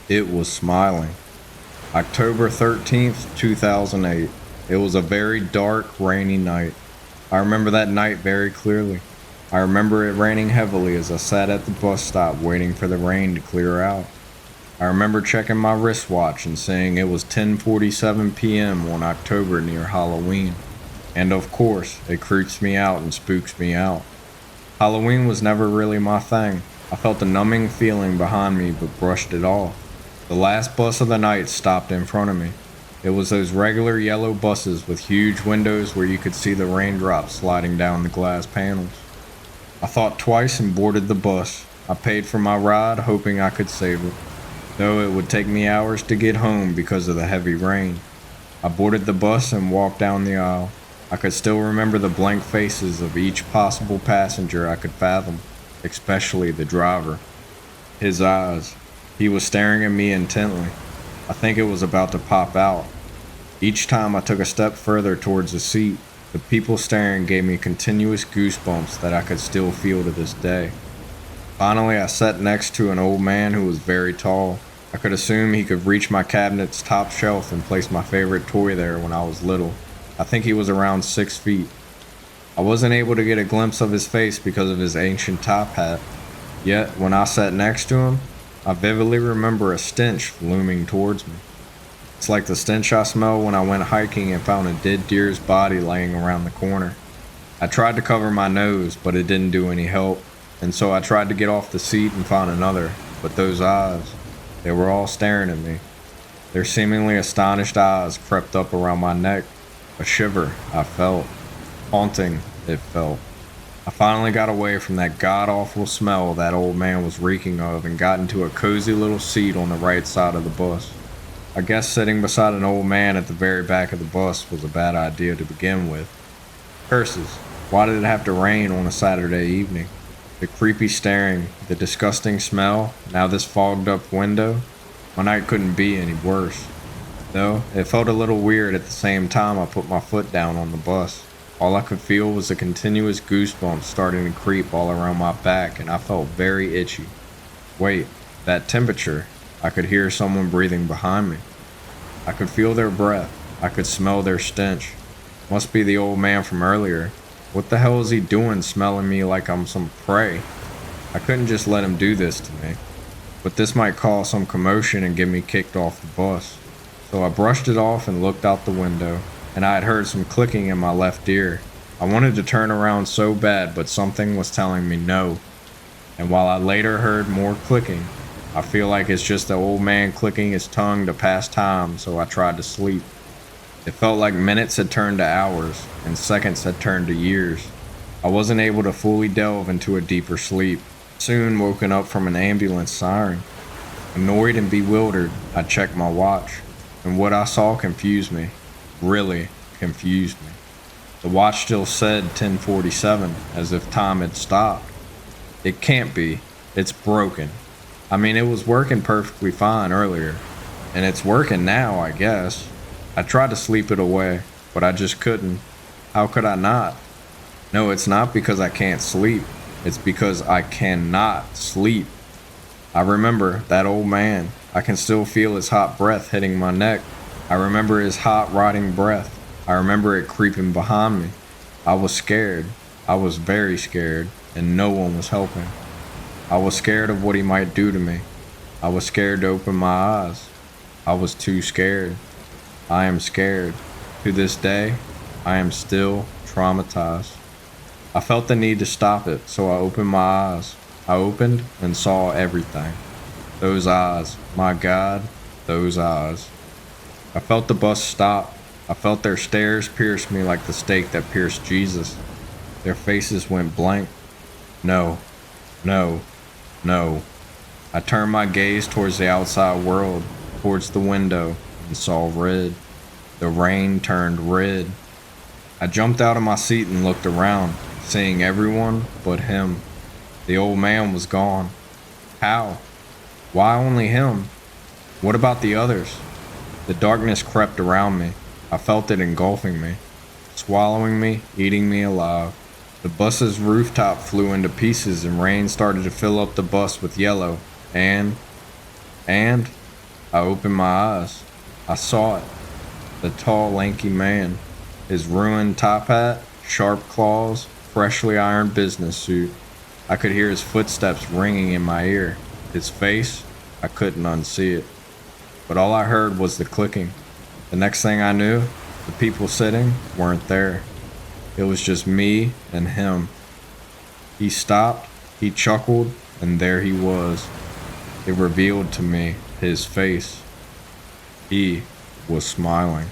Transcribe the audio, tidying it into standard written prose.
It was smiling. October 13th, 2008. It was a very dark, rainy night. I remember that night very clearly. I remember it raining heavily as I sat at the bus stop waiting for the rain to clear out. I remember checking my wristwatch and seeing it was 10:47 p.m. on October near Halloween. And of course, it creeps me out and spooks me out. Halloween was never really my thing. I felt a numbing feeling behind me but brushed it off. The last bus of the night stopped in front of me. It was those regular yellow buses with huge windows where you could see the raindrops sliding down the glass panels. I thought twice and boarded the bus. I paid for my ride, hoping I could save it, though it would take me hours to get home because of the heavy rain. I boarded the bus and walked down the aisle. I could still remember the blank faces of each possible passenger I could fathom, especially the driver. His eyes. He was staring at me intently. I think it was about to pop out. Each time I took a step further towards the seat, the people staring gave me continuous goosebumps that I could still feel to this day. Finally, I sat next to an old man who was very tall. I could assume he could reach my cabinet's top shelf and place my favorite toy there when I was little. I think he was around 6 feet. I wasn't able to get a glimpse of his face because of his ancient top hat. Yet, when I sat next to him, I vividly remember a stench looming towards me. It's like the stench I smelled when I went hiking and found a dead deer's body laying around the corner. I tried to cover my nose, but it didn't do any help, and so I tried to get off the seat and find another, but those eyes, they were all staring at me. Their seemingly astonished eyes crept up around my neck. A shiver I felt. Haunting it felt. I finally got away from that god-awful smell that old man was reeking of and got into a cozy little seat on the right side of the bus. I guess sitting beside an old man at the very back of the bus was a bad idea to begin with. Curses, why did it have to rain on a Saturday evening? The creepy staring, the disgusting smell, now this fogged up window. My night couldn't be any worse. Though, it felt a little weird at the same time I put my foot down on the bus. All I could feel was the continuous goosebumps starting to creep all around my back, and I felt very itchy. Wait, that temperature. I could hear someone breathing behind me. I could feel their breath. I could smell their stench. Must be the old man from earlier. What the hell is he doing smelling me like I'm some prey? I couldn't just let him do this to me. But this might cause some commotion and get me kicked off the bus. So I brushed it off and looked out the window, and I had heard some clicking in my left ear. I wanted to turn around so bad, but something was telling me no. And while I later heard more clicking, I feel like it's just the old man clicking his tongue to pass time, so I tried to sleep. It felt like minutes had turned to hours, and seconds had turned to years. I wasn't able to fully delve into a deeper sleep. Soon woken up from an ambulance siren. Annoyed and bewildered, I checked my watch, and what I saw confused me. Really confused me. The watch still said 10:47, as if time had stopped. It can't be. It's broken. I mean, it was working perfectly fine earlier, and it's working now, I guess. I tried to sleep it away, but I just couldn't. How could I not? No, it's not because I can't sleep. It's because I cannot sleep. I remember that old man. I can still feel his hot breath hitting my neck. I remember his hot, rotting breath. I remember it creeping behind me. I was scared. I was very scared, and no one was helping. I was scared of what he might do to me. I was scared to open my eyes. I was too scared. I am scared. To this day, I am still traumatized. I felt the need to stop it, so I opened my eyes. I opened and saw everything. Those eyes, my God, those eyes. I felt the bus stop. I felt their stares pierce me like the stake that pierced Jesus. Their faces went blank. No, no, no. I turned my gaze towards the outside world, towards the window, and saw red. The rain turned red. I jumped out of my seat and looked around, seeing everyone but him. The old man was gone. How? Why only him? What about the others? The darkness crept around me. I felt it engulfing me, swallowing me, eating me alive. The bus's rooftop flew into pieces and rain started to fill up the bus with yellow, and I opened my eyes. I saw it. The tall, lanky man. His ruined top hat, sharp claws, freshly ironed business suit. I could hear his footsteps ringing in my ear. His face, I couldn't unsee it. But all I heard was the clicking. The next thing I knew, the people sitting weren't there. It was just me and him. He stopped, he chuckled, and there he was. It revealed to me his face. He was smiling.